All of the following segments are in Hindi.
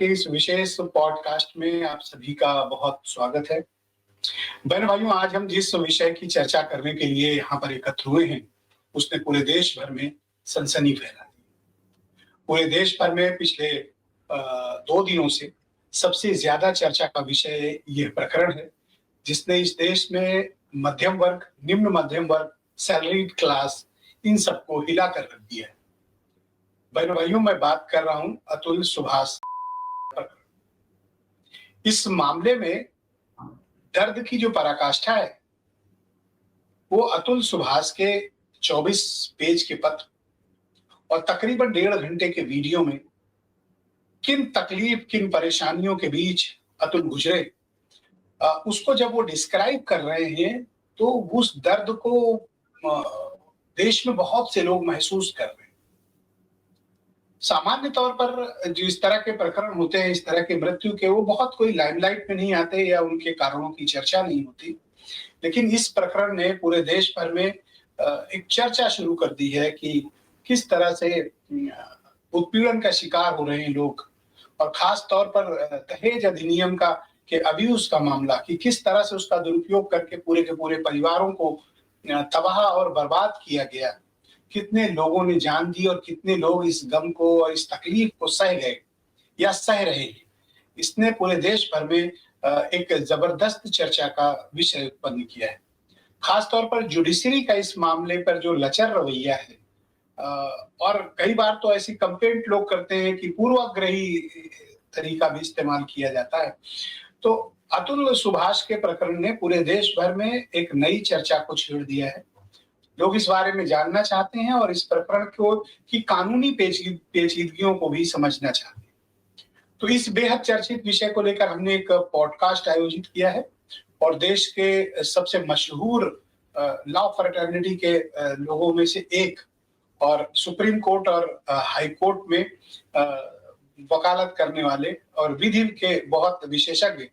के इस विशेष पॉडकास्ट में आप सभी का बहुत स्वागत है। बहन भाइयों, आज हम जिस विषय की चर्चा करने के लिए यहाँ पर एकत्र हुए हैं, उसने पूरे देश भर में सनसनी फैला दी। पूरे देश भर में पिछले 2 दिनों से सबसे ज्यादा चर्चा का विषय यह प्रकरण है, जिसने इस देश में मध्यम वर्ग, निम्न मध्यम वर्ग, सैलरीड क्लास, इन सबको हिला कर रख दिया है। बहन भाइयों, मैं बात कर रहा हूं अतुल सुभाष। इस मामले में दर्द की जो पराकाष्ठा है, वो अतुल सुभाष के 24 पेज के पत्र और तकरीबन 1.5 घंटे के वीडियो में किन तकलीफ, किन परेशानियों के बीच अतुल गुजरे, उसको जब वो डिस्क्राइब कर रहे हैं तो उस दर्द को देश में बहुत से लोग महसूस कर रहे हैं। सामान्य तौर पर जो इस तरह के प्रकरण होते हैं, इस तरह के मृत्यु के, वो बहुत कोई लाइमलाइट में नहीं आते या उनके कारणों की चर्चा नहीं होती, लेकिन इस प्रकरण ने पूरे देश भर में एक चर्चा शुरू कर दी है कि किस तरह से उत्पीड़न का शिकार हो रहे हैं लोग, और खास तौर पर दहेज अधिनियम का के अब्यूज का मामला, कि किस तरह से उसका दुरुपयोग करके पूरे के पूरे परिवारों को तबाह और बर्बाद किया गया। कितने लोगों ने जान दी और कितने लोग इस गम को और इस तकलीफ को सह गए या सह रहे हैं। इसने पूरे देश भर में एक जबरदस्त चर्चा का विषय उत्पन्न किया है। खास तौर पर जुडिशरी का इस मामले पर जो लचर रवैया है, और कई बार तो ऐसी कंप्लेंट लोग करते हैं कि पूर्वाग्रही तरीका भी इस्तेमाल किया जाता है। तो अतुल सुभाष के प्रकरण ने पूरे देश भर में एक नई चर्चा को छेड़ दिया है। लोग इस बारे में जानना चाहते हैं और इस प्रकरण को की कानूनी पेचीदगियों को भी समझना चाहते हैं। तो इस बेहद चर्चित विषय को लेकर हमने एक पॉडकास्ट आयोजित किया है और देश के सबसे मशहूर लॉ फ्रेटर्निटी के लोगों में से एक, और सुप्रीम कोर्ट और हाई कोर्ट में वकालत करने वाले और विधि के बहुत विशेषज्ञ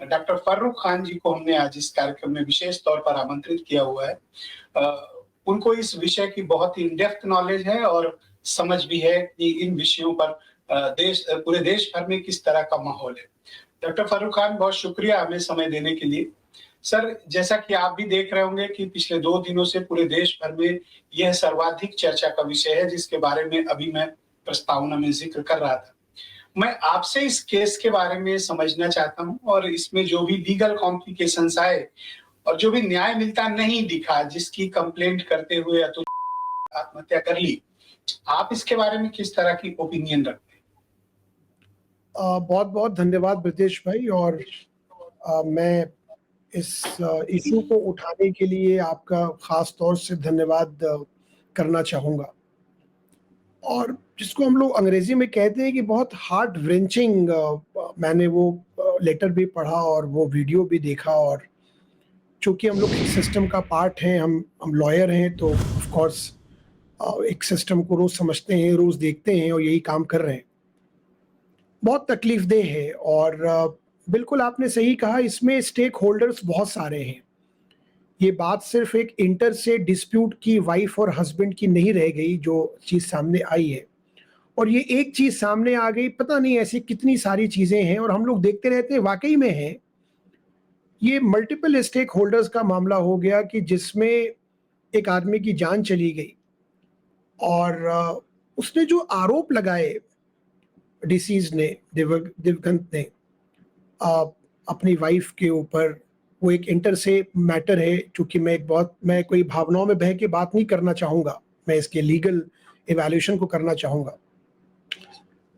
डॉक्टर फर्रुख खान जी को हमने आज इस कार्यक्रम में विशेष तौर पर आमंत्रित किया हुआ है। उनको इस विषय की बहुत ही इन-डेप्थ नॉलेज है और समझ भी है कि इन विषयों पर पूरे देश भर में किस तरह का माहौल है। डॉक्टर फर्रुख खान, बहुत शुक्रिया हमें समय देने के लिए। सर, जैसा कि आप भी देख रहे होंगे कि पिछले 2 दिनों से पूरे देश भर में यह सर्वाधिक चर्चा का विषय है, जिसके बारे में अभी मैं प्रस्तावना में जिक्र कर रहा था। मैं आपसे इस केस के बारे में समझना चाहता हूं और इसमें जो भी लीगल कॉम्प्लिकेशंस आए और जो भी न्याय मिलता नहीं दिखा, जिसकी कंप्लेंट करते हुए अतुल आत्महत्या कर ली, आप इसके बारे में किस तरह की ओपिनियन रखते हैं? बहुत बहुत धन्यवाद ब्रिजेश भाई, और मैं इस इशू को उठाने के लिए आपका खास तौर से धन्यवाद करना चाहूँगा। और जिसको हम लोग अंग्रेजी में कहते हैं कि बहुत हार्ट व्रेंचिंग, मैंने वो लेटर भी पढ़ा और वो वीडियो भी देखा, और चूँकि हम लोग एक सिस्टम का पार्ट हैं, हम लॉयर हैं, तो ऑफ कोर्स एक सिस्टम को रोज़ समझते हैं, रोज़ देखते हैं और यही काम कर रहे हैं। बहुत तकलीफदेह है, और बिल्कुल आपने सही कहा, इसमें स्टेक होल्डर्स बहुत सारे हैं। ये बात सिर्फ एक इंटर से डिस्प्यूट की वाइफ और हस्बैंड की नहीं रह गई जो चीज़ सामने आई है, और ये एक चीज़ सामने आ गई, पता नहीं ऐसी कितनी सारी चीज़ें हैं और हम लोग देखते रहते हैं, वाकई में है। ये मल्टीपल स्टेक होल्डर्स का मामला हो गया कि जिसमें एक आदमी की जान चली गई, और उसने जो आरोप लगाए डिसीज ने, दिवंगत ने, अपनी वाइफ के ऊपर, वो एक इंटर से मैटर है। चूंकि मैं कोई भावनाओं में बह के बात नहीं करना चाहूँगा, मैं इसके लीगल इवैल्यूएशन को करना चाहूँगा,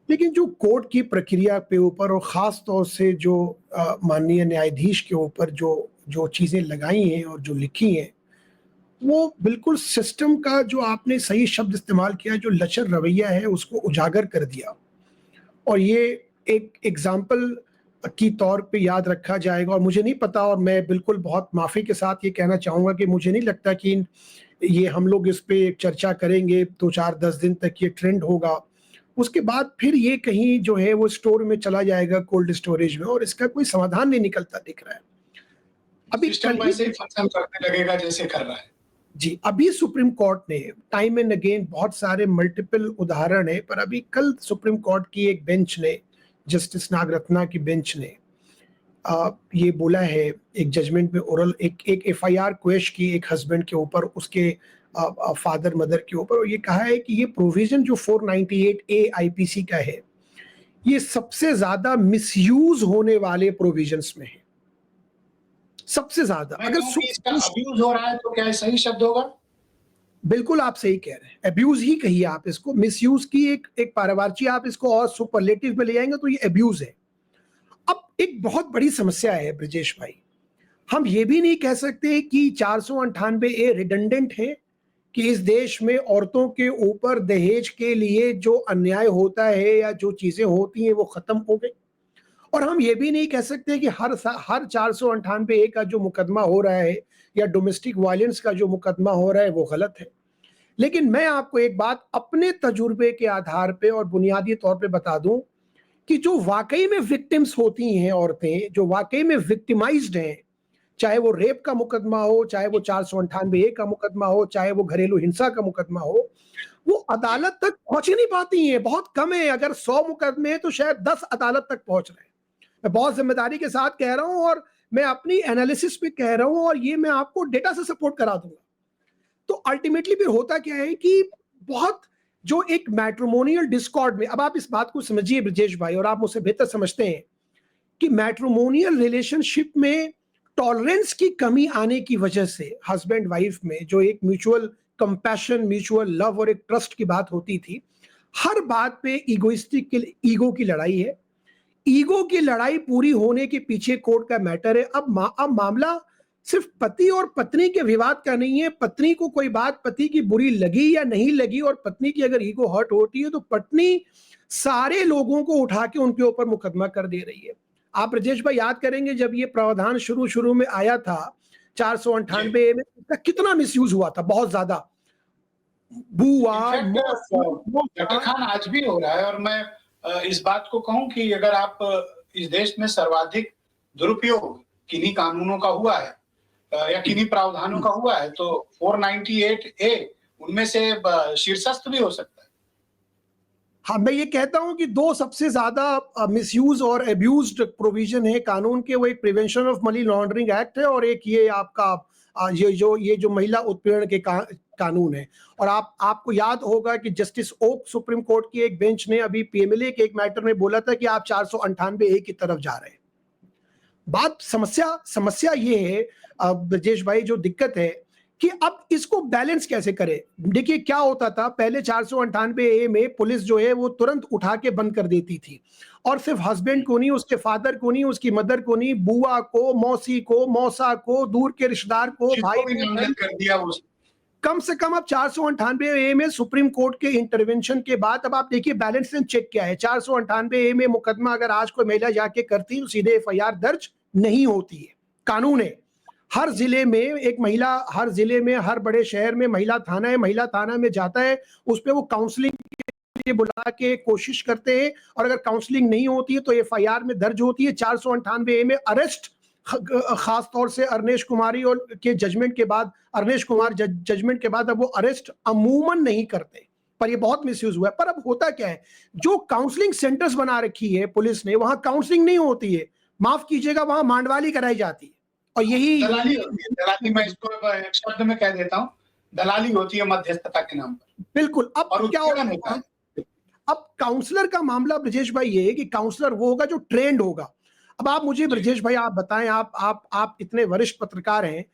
लेकिन जो कोर्ट की प्रक्रिया पे ऊपर और ख़ास तौर से जो माननीय न्यायाधीश के ऊपर जो चीज़ें लगाई हैं और जो लिखी हैं, वो बिल्कुल सिस्टम का, जो आपने सही शब्द इस्तेमाल किया, जो लचर रवैया है, उसको उजागर कर दिया। और ये एक एग्जाम्पल की तौर पे याद रखा जाएगा। और मुझे नहीं पता, और मैं बिल्कुल बहुत माफ़ी के साथ ये कहना चाहूँगा कि मुझे नहीं लगता कि ये हम लोग इस पे चर्चा करेंगे 2-4-10 दिन तक ये ट्रेंड होगा, उसके बाद फिर ये कहीं जो है वो स्टोर में चला जाएगा, कोल्ड स्टोरेज में, और इसका कोई समाधान नहीं निकलता दिख रहा है। अभी वैसे ही फंक्शन करने लगेगा जैसे कर रहा है। जी, अभी सुप्रीम कोर्ट ने टाइम एंड अगेन, बहुत सारे मल्टीपल उदाहरण है, पर अभी कल सुप्रीम कोर्ट की एक बेंच ने, जस्टिस नागरत्ना की बेंच ने ये बोला है एक जजमेंट में, ओरल एक एफआईआर क्वेश की एक हस्बैंड के ऊपर, उसके फादर मदर के ऊपर, और ये कहा है कि ये प्रोविजन जो 498A आईपीसी का है, ये सबसे ज्यादा मिसयूज होने वाले प्रोविजंस में है, सबसे ज्यादा। अगर इसका अब्यूज हो रहा है तो क्या ये सही शब्द होगा? बिल्कुल आप सही कह रहे हैं, अब्यूज ही कहिए आप इसको, मिसयूज की एक पारिभाषी आप इसको और सुपरलेटिव में ले जाएंगे तो ये अब्यूज है। अब एक बहुत बड़ी समस्या है ब्रजेश भाई, हम ये भी नहीं कह सकते कि 498A रिडंडेंट है, कि इस देश में औरतों के ऊपर दहेज के लिए जो अन्याय होता है या जो चीजें होती हैं वो खत्म हो गई, और हम ये भी नहीं कह सकते कि हर 498A का जो मुकदमा हो रहा है या डोमेस्टिक वायलेंस का जो मुकदमा हो रहा है वो गलत है। लेकिन मैं आपको एक बात अपने तजुर्बे के आधार पे और बुनियादी तौर पे बता दूं कि जो वाकई में विक्टिम्स होती हैं औरतें, जो वाकई में विक्टिमाइज्ड हैं, चाहे वो रेप का मुकदमा हो, चाहे वो 498A का मुकदमा हो, चाहे वो घरेलू हिंसा का मुकदमा हो, वो अदालत तक पहुंच ही नहीं पाती हैं, बहुत कम है। अगर 100 मुकदमे हैं तो शायद 10 अदालत तक पहुंच रहे हैं। मैं बहुत जिम्मेदारी के साथ कह रहा हूं और मैं अपनी एनालिसिस पे कह रहा हूं, और ये मैं आपको डेटा से सपोर्ट करा दूंगा। तो अल्टीमेटली फिर होता क्या है कि बहुत जो एक मैट्रिमोनियल डिस्कॉर्ड में, अब आप इस बात को समझिए ब्रजेश भाई, और आप मुझसे बेहतर समझते हैं कि मैट्रिमोनियल रिलेशनशिप में टॉलरेंस की कमी आने की वजह से हस्बैंड वाइफ में जो एक म्यूचुअल कंपैशन, म्यूचुअल लव और एक ट्रस्ट की बात होती थी, हर बात पे ईगो की लड़ाई है। ईगो की लड़ाई पूरी होने के पीछे कोर्ट का मैटर है। अब मामला सिर्फ पति और पत्नी के विवाद का नहीं है। पत्नी को कोई बात पति की बुरी लगी या नहीं लगी, और पत्नी की अगर ईगो हर्ट होती है तो पत्नी सारे लोगों को उठा के उनके ऊपर मुकदमा कर दे रही है। आप ब्रजेश भाई याद करेंगे जब ये प्रावधान शुरू में आया था 498 में, इसका कितना मिसयूज हुआ था, बहुत ज्यादा। बुआ खान आज भी हो रहा है। और मैं इस बात को कहूं कि अगर आप इस देश में सर्वाधिक दुरुपयोग किन्हीं कानूनों का हुआ है या किन्हीं प्रावधानों का हुआ है तो 498A उनमें से शीर्षस्थ भी हो सकता है। हाँ, मैं ये कहता हूं कि दो सबसे ज्यादा मिसयूज और अब्यूज्ड प्रोविजन है कानून के, वो एक prevention of money laundering act है, और एक ये आपका ये जो महिला उत्पीड़न के कानून है। और आपको याद होगा कि जस्टिस ओक सुप्रीम कोर्ट की एक बेंच ने अभी पीएमएलए के एक मैटर में बोला था कि आप 498A की तरफ जा रहे हैं। समस्या ये है ब्रजेश भाई, जो दिक्कत है कि अब इसको बैलेंस कैसे करें। देखिए क्या होता था पहले, 498A में पुलिस जो है वो तुरंत उठा के बंद कर देती थी, और सिर्फ हस्बैंड को नहीं, उसके फादर को नहीं, उसकी मदर को नहीं, बुआ को, मौसी को, मौसा को, दूर के रिश्तेदार को, भाई को कर दिया। कम से कम अब 498A में सुप्रीम कोर्ट के इंटरवेंशन के बाद अब आप देखिए बैलेंस चेक क्या है। 498A में मुकदमा अगर आज कोई महिला जाके करती तो सीधे एफआईआर दर्ज नहीं होती है। कानून है, हर जिले में एक महिला, हर जिले में, हर बड़े शहर में महिला थाना है, महिला थाना में जाता है, उस पर वो काउंसलिंग के लिए बुला के कोशिश करते हैं, और अगर काउंसलिंग नहीं होती है तो एफआईआर में दर्ज होती है। 498A में अरेस्ट, खास तौर से अर्नेश कुमारी और के जजमेंट के बाद, अर्नेश कुमार जजमेंट के बाद अब वो अरेस्ट अमूमन नहीं करते, पर ये बहुत मिसयूज हुआ है। पर अब होता क्या है, जो काउंसलिंग सेंटर्स बना रखी है पुलिस ने, वहां काउंसलिंग नहीं होती है, माफ कीजिएगा, वहां मांडवाली कराई जाती है। और यही दलाली मैं इसको एक शब्द में कह देता हूं, दलाली होती है मध्यस्थता के नाम पर। बिल्कुल। अब क्या होता है, अब काउंसलर का मामला ब्रजेश भाई ये है कि काउंसलर वो होगा जो ट्रेंड होगा। अब आप मुझे ब्रजेश भाई आप बताएं, आप इतने वरिष्ठ पत्रकार हैं,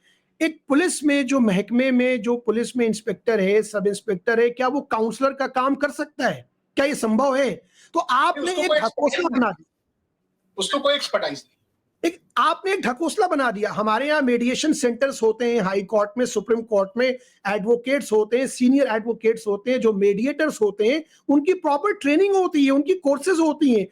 एक पुलिस में जो महकमे में जो पुलिस में इंस्पेक्टर है, सब इंस्पेक्टर है, क्या वो काउंसलर का काम कर सकता है? क्या ये संभव है? तो आपने एक ढकोसला बना दिया, उसको कोई एक्सपर्टाइज नहीं, आपने एक ढकोसला बना दिया। हमारे यहाँ मेडिएशन सेंटर्स होते हैं, हाई कोर्ट में, सुप्रीम कोर्ट में एडवोकेट्स होते हैं, सीनियर एडवोकेट्स होते हैं, जो मेडिएटर्स होते हैं, उनकी प्रॉपर ट्रेनिंग होती है, उनकी कोर्सेज होती हैं।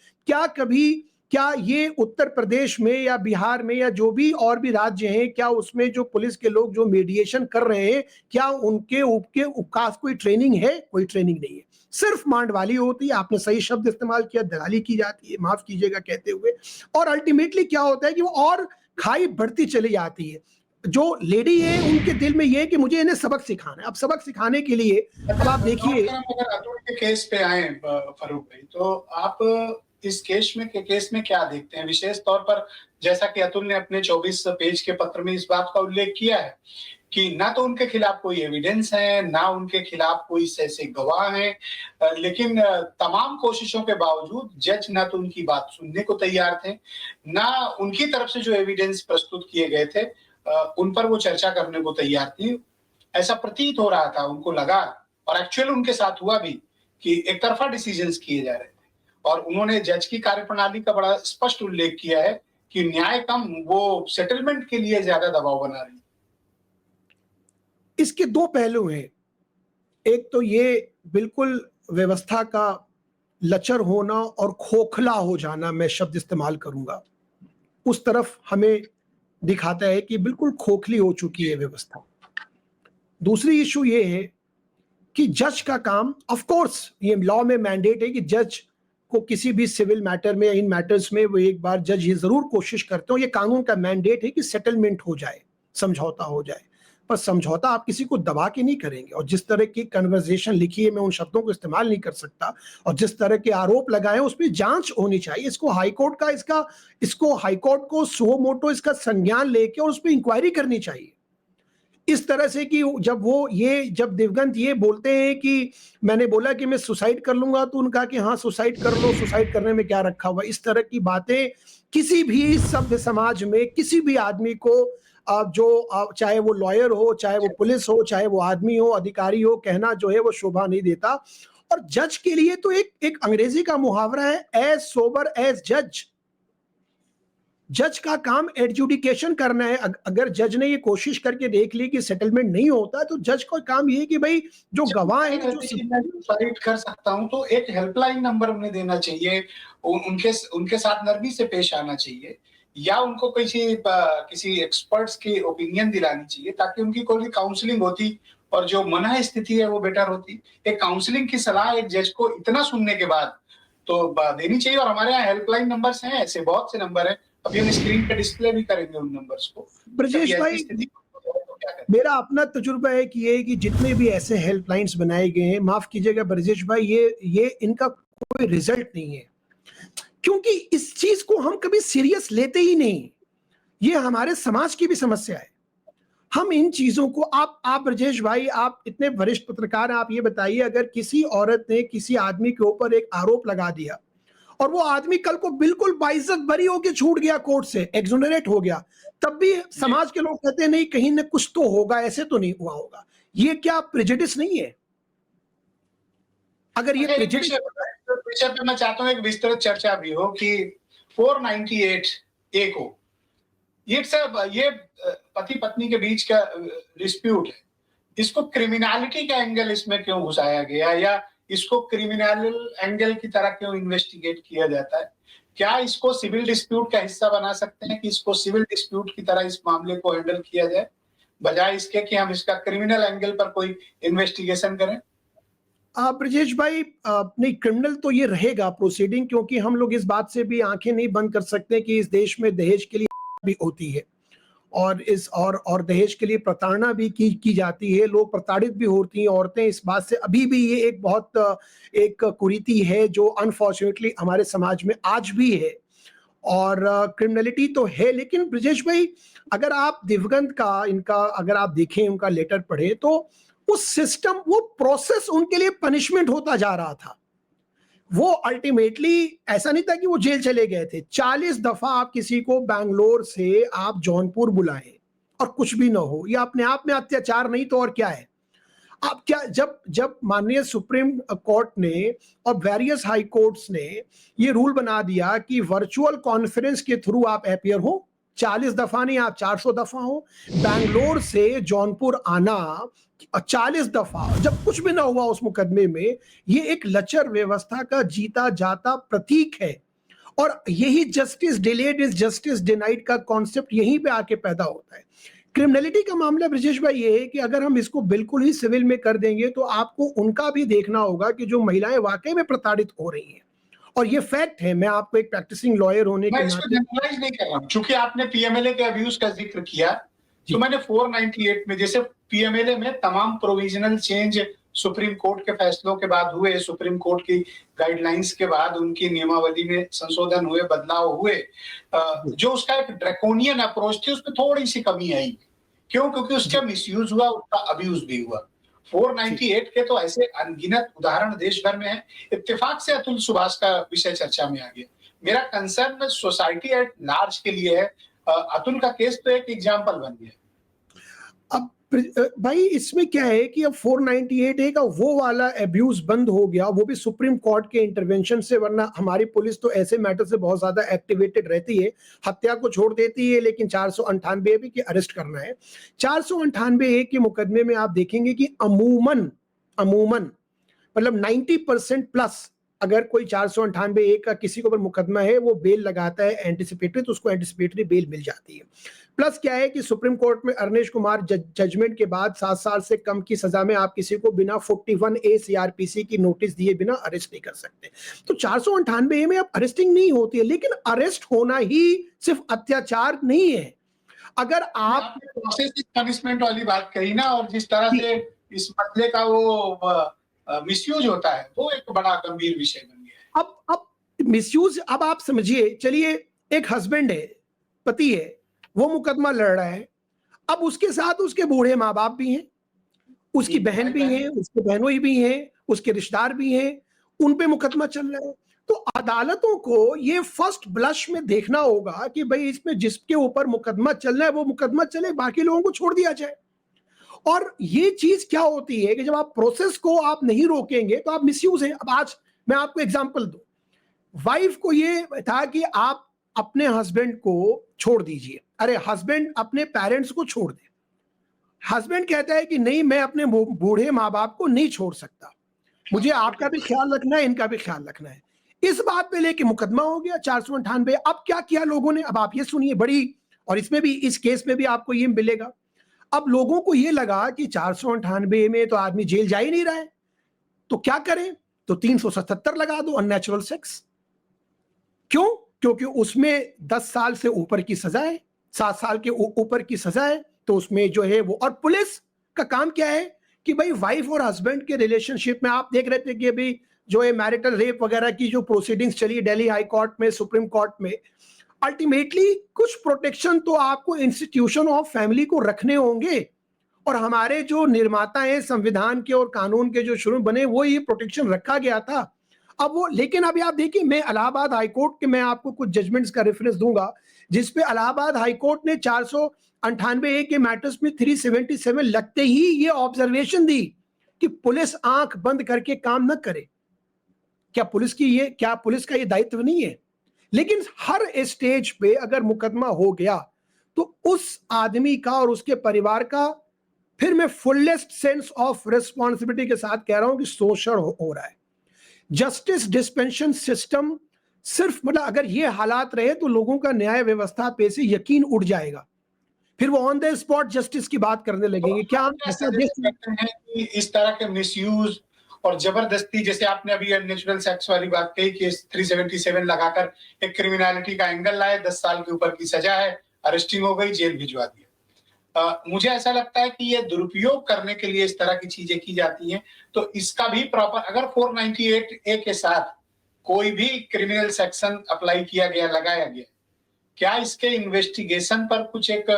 क्या ये उत्तर प्रदेश में या बिहार में या जो भी और भी राज्य हैं, क्या उसमें जो पुलिस के लोग जो मेडिएशन कर रहे हैं, क्या उनके उपकास कोई ट्रेनिंग है? कोई ट्रेनिंग नहीं है, सिर्फ मांडवाली होती है। आपने सही शब्द इस्तेमाल किया, दलाली की जाती है, माफ कीजिएगा कहते हुए। और अल्टीमेटली क्या होता है कि वो और खाई बढ़ती चली जाती है। जो लेडी है उनके दिल में ये है कि मुझे इन्हें सबक सिखाना है। अब सबक सिखाने के लिए अब आप देखिए, अगर अतुल के केस पे आए फारूक भाई, तो आप इस केस में क्या देखते हैं? विशेष तौर पर जैसा कि अतुल ने अपने 24 पेज के पत्र में इस बात का उल्लेख किया है कि ना तो उनके खिलाफ कोई एविडेंस है, ना उनके खिलाफ कोई ऐसे गवाह हैं, लेकिन तमाम कोशिशों के बावजूद जज ना तो उनकी बात सुनने को तैयार थे, ना उनकी तरफ से जो एविडेंस प्रस्तुत किए गए थे उन पर वो चर्चा करने को तैयार थी। ऐसा प्रतीत हो रहा था, उनको लगा, और एक्चुअल उनके साथ हुआ भी, कि एक तरफा डिसीजंस किए जा रहे थे। और उन्होंने जज की कार्यप्रणाली का बड़ा स्पष्ट उल्लेख किया है कि न्याय कम, वो सेटलमेंट के लिए ज्यादा दबाव बना रही है। इसके दो पहलू हैं। एक तो ये बिल्कुल व्यवस्था का लचर होना और खोखला हो जाना, मैं शब्द इस्तेमाल करूंगा, उस तरफ हमें दिखाता है कि बिल्कुल खोखली हो चुकी है व्यवस्था। दूसरी इशू ये है कि जज का काम, ऑफ कोर्स ये लॉ में मैंडेट है कि जज को किसी भी सिविल मैटर में, इन मैटर्स में वो एक बार जज ये जरूर कोशिश करते हो, ये कानून का मैंडेट है कि सेटलमेंट हो जाए, समझौता हो जाए। पर समझौता आप किसी को दबा के नहीं करेंगे। और जिस तरह की कन्वर्सेशन लिखी है, मैं उन शब्दों को इस्तेमाल नहीं कर सकता, और जिस तरह के आरोप लगाए उस पर जांच होनी चाहिए। इसको हाईकोर्ट को सुओ मोटो इसका संज्ञान लेके और उस पर इंक्वायरी करनी चाहिए। इस तरह से कि जब दिवगंत ये बोलते हैं कि मैंने बोला कि मैं सुसाइड कर लूंगा, तो उनका कि हाँ सुसाइड कर लो, सुसाइड करने में क्या रखा हुआ। इस तरह की बातें किसी भी सभ्य समाज में किसी भी आदमी को, चाहे वो लॉयर हो, चाहे वो पुलिस हो, चाहे वो आदमी हो, अधिकारी हो, कहना जो है वो शोभा नहीं देता। और जज के लिए तो एक अंग्रेजी का मुहावरा है, एज सोबर एज जज। जज का काम एडजुडिकेशन करना है। अगर जज ने ये कोशिश करके देख ली कि सेटलमेंट नहीं होता, तो जज का काम ये है कि भाई जो गवाह है, जो सुसाइड कर सकता हूं, तो एक हेल्पलाइन नंबर उन्हें देना चाहिए, उनके साथ नरमी से पेश आना चाहिए, या उनको किसी एक्सपर्ट्स की ओपिनियन दिलानी चाहिए, ताकि उनकी कोई काउंसलिंग होती और जो मनः स्थिति है वो बेटर होती। एक काउंसलिंग की सलाह एक जज को इतना सुनने के बाद तो देनी चाहिए। और हमारे यहाँ हेल्पलाइन नंबर्स हैं, ऐसे बहुत से नंबर हैं, अभी हम स्क्रीन पे डिस्प्ले भी करेंगे उन नंबर्स को। ब्रजेश भाई, मेरा अपना तजुर्बा है कि ये जितने भी ऐसे हेल्पलाइंस बनाए गए हैं, माफ कीजिएगा ब्रजेश भाई, ये इनका कोई रिजल्ट नहीं है, क्योंकि इस चीज को हम कभी सीरियस लेते ही नहीं। ये हमारे समाज की भी समस्या है। हम इन चीजों को, आप ब्रजेश भाई, आप इतने वरिष्ठ पत्रकार हैं, आप ये बताइए, अगर किसी औरत ने किसी आदमी के ऊपर एक आरोप लगा दिया और वो आदमी कल को बिल्कुल बाइज्जत बरी होकर छूट गया, कोर्ट से एक्सोनरेट हो गया, तब भी समाज के लोग कहते हैं नहीं, कहीं न कुछ तो होगा, ऐसे तो नहीं हुआ होगा। ये क्या प्रेजुडिस नहीं है? अगर ये प्रेजुडिस, विषय पे मैं चाहता हूं एक विस्तृत चर्चा भी हो कि 498 ए को, ये पति पत्नी के बीच का डिस्प्यूट है, इसको क्रिमिनलिटी का एंगल इसमें क्यों घुसाया गया, या इसको क्रिमिनल एंगल की तरह क्यों इन्वेस्टिगेट किया जाता है? क्या इसको सिविल डिस्प्यूट का हिस्सा बना सकते हैं कि इसको सिविल डिस्प्यूट की तरह इस मामले को हैंडल किया जाए, बजाय इसके कि हम इसका क्रिमिनल एंगल पर कोई इन्वेस्टिगेशन करें? ब्रजेश भाई, नहीं, क्रिमिनल तो ये रहेगा प्रोसीडिंग, क्योंकि हम लोग इस बात से भी आंखें नहीं बंद कर सकते कि इस देश में दहेज के लिए भी होती है, और दहेज के लिए प्रताड़ना भी की जाती है, लोग प्रताड़ित भी होती हैं औरतें। इस बात से अभी भी ये एक कुरीति है जो अनफॉर्चुनेटली हमारे समाज में आज भी है, और क्रिमिनलिटी तो है। लेकिन ब्रजेश भाई, अगर आप दिवगंत का, इनका अगर आप देखें, उनका लेटर पढ़े, तो वो सिस्टम, वो प्रोसेस उनके लिए पनिशमेंट होता जा रहा था। वो अल्टीमेटली ऐसा नहीं था कि वो जेल चले गए थे। 40 दफा आप किसी को बैंगलोर से आप जौनपुर बुलाएं और कुछ भी ना हो, ये अपने आप में अत्याचार नहीं तो और क्या है? आप क्या, जब माननीय सुप्रीम कोर्ट ने और वेरियस हाई कोर्ट्स ने ये रूल बना दिया कि वर्चुअल कॉन्फ्रेंस के थ्रू आप अपीयर हो, 40 दफा नहीं, आप 400 दफा हो, बैंगलोर से जौनपुर आना 40 दफा, जब कुछ भी ना हुआ उस मुकदमे में, ये एक लचर व्यवस्था का जीता जाता प्रतीक है। और यही justice delayed is justice denied का कॉन्सेप्ट यहीं पे आके पैदा होता है। क्रिमिनलिटी का मामला ब्रजेश भाई ये है कि अगर हम इसको बिल्कुल ही सिविल में कर देंगे, तो आपको उनका भी देखना होगा कि जो महिलाएं वाकई में प्रताड़ित हो रही हैं, और ये फैक्ट है। मैं आपको एक प्रैक्टिसिंग लॉयर होने के नाते नहीं कर रहा हूं, चूंकि आपने पीएमएलए के अब्यूज का जिक्र किया, तो मैंने 498 में, जैसे पीएमएलए में तमाम प्रोविजनल चेंज सुप्रीम कोर्ट के फैसलों के बाद हुए, सुप्रीम कोर्ट की गाइडलाइंस के बाद उनकी नियमावली में संशोधन हुए, बदलाव हुए। जो उसका एक ड्रैकोनियन अप्रोच थी उसमें थोड़ी सी कमी आई। क्यों? क्योंकि उसका मिसयूज हुआ, उसका अब्यूज भी हुआ। 498 के तो ऐसे अनगिनत उदाहरण देश भर में हैं। इत्तेफाक से अतुल सुभाष का विषय चर्चा में आ गया। मेरा कंसर्न सोसाइटी एट लार्ज के लिए है। अतुल का केस तो एक एग्जाम्पल बन गया। अब भाई इसमें क्या है कि अब 498 का वो वाला अब्यूज बंद हो गया, वो भी सुप्रीम कोर्ट के इंटरवेंशन से, वरना हमारी पुलिस तो ऐसे मैटर से बहुत ज्यादा एक्टिवेटेड रहती है। हत्या को छोड़ देती है, लेकिन 498 भी कि अरेस्ट करना है। 498 के मुकदमे में आप देखेंगे कि अमूमन मतलब 90% प्लस अगर कोई 498 का किसी के ऊपर मुकदमा है, वो बेल लगाता है एंटिसिपेटरी, तो उसको एंटिसिपेटरी बेल मिल जाती है। प्लस क्या है कि सुप्रीम कोर्ट में अरनेश कुमार जजमेंट के बाद 7 साल से कम की सजा में आप किसी को बिना 41A CRPC की नोटिस दिए बिना अरेस्ट नहीं कर सकते। तो 498 में अब अरेस्टिंग नहीं होती है, लेकिन अरेस्ट होना ही सिर्फ अत्याचार नहीं है। अगर आप प्रोसेसिव पनिशमेंट वाली बात कही ना, और जिस तरह से इस मसले का वो मिसयूज होता है, वो एक बड़ा गंभीर विषय बन गया है। अब मिसयूज, अब आप समझिए, चलिए एक हस्बैंड है, पति है, वो मुकदमा लड़ रहा है। अब उसके साथ उसके बूढ़े माँ बाप भी हैं, उसकी बहन भी है, उसके बहनोई भी हैं, उसके रिश्तेदार भी हैं, उन पे मुकदमा चल रहा है। तो अदालतों को ये फर्स्ट ब्लश में देखना होगा कि भाई इसमें जिसके ऊपर मुकदमा चल रहा है वो मुकदमा चले, बाकी लोगों को छोड़ दिया जाए। और ये चीज क्या होती है कि जब आप प्रोसेस को आप नहीं रोकेंगे तो आप मिसयूज है। अब आज मैं आपको एग्जांपल दूं, वाइफ को ये था कि आप अपने हस्बैंड को छोड़ दीजिए, अरे हस्बैंड अपने पेरेंट्स को छोड़ दे। हस्बैंड कहता है कि नहीं, मैं अपने बूढ़े माँ बाप को नहीं छोड़ सकता, मुझे आपका भी ख्याल रखना है, इनका भी ख्याल रखना है। इस बात पे लेके मुकदमा हो गया 498। अब क्या किया लोगों ने, अब आप ये सुनिए बड़ी, और इसमें भी, इस केस में भी आपको ये मिलेगा। अब लोगों को ये लगा कि 498 में तो आदमी जेल जा ही नहीं रहा है, तो क्या करें, तो 377 लगा दो, अननेचुरल सेक्स। क्यों? क्योंकि उसमें 10 साल से ऊपर की सजा है, 7 साल के ऊपर की सजा है, तो उसमें जो है वो, और पुलिस का काम क्या है कि भाई वाइफ और हस्बैंड के रिलेशनशिप में आप देख रहे थे कि अभी जो है मैरिटल रेप वगैरह की जो प्रोसीडिंग्स चली दिल्ली हाई कोर्ट में, सुप्रीम कोर्ट में, अल्टीमेटली कुछ प्रोटेक्शन तो आपको इंस्टीट्यूशन ऑफ फैमिली को रखने होंगे। और हमारे जो निर्माता हैं संविधान के और कानून के जो शुरू बने, वो ये प्रोटेक्शन रखा गया था। अब वो, लेकिन अभी आप देखिए, मैं इलाहाबाद हाईकोर्ट के, मैं आपको कुछ जजमेंट्स का रेफरेंस दूंगा जिसपे इलाहाबाद हाईकोर्ट ने 498 के मैटर्स में 377 लगते ही ये ऑब्जर्वेशन दी कि पुलिस आंख बंद करके काम न करे। क्या पुलिस का ये दायित्व नहीं है? लेकिन हर स्टेज पे अगर मुकदमा हो गया तो उस आदमी का और उसके परिवार का, फिर मैं फुलेस्ट सेंस ऑफ रिस्पॉन्सिबिलिटी के साथ कह रहा हूं कि शोषण हो रहा है। जस्टिस डिस्पेंशन सिस्टम सिर्फ, मतलब अगर ये हालात रहे तो लोगों का न्याय व्यवस्था पे से यकीन उड़ जाएगा, फिर वो ऑन द स्पॉट जस्टिस की बात करने लगेंगे। क्या हम ऐसा देख सकते हैं कि इस तरह के मिसयूज और जबरदस्ती, जैसे आपने अभी अननेचुरल सेक्स वाली बात कही कि 377 लगाकर एक क्रिमिनलिटी का एंगल लाए, 10 साल के ऊपर की सजा है, अरेस्टिंग हो गई, जेल भिजवा दिया। मुझे ऐसा लगता है कि ये दुरुपयोग करने के लिए इस तरह की चीजें की जाती हैं। तो इसका भी प्रॉपर, अगर 498A के साथ कोई भी क्रिमिनल सेक्शन अप्लाई किया गया, लगाया गया, क्या इसके इन्वेस्टिगेशन पर कुछ एक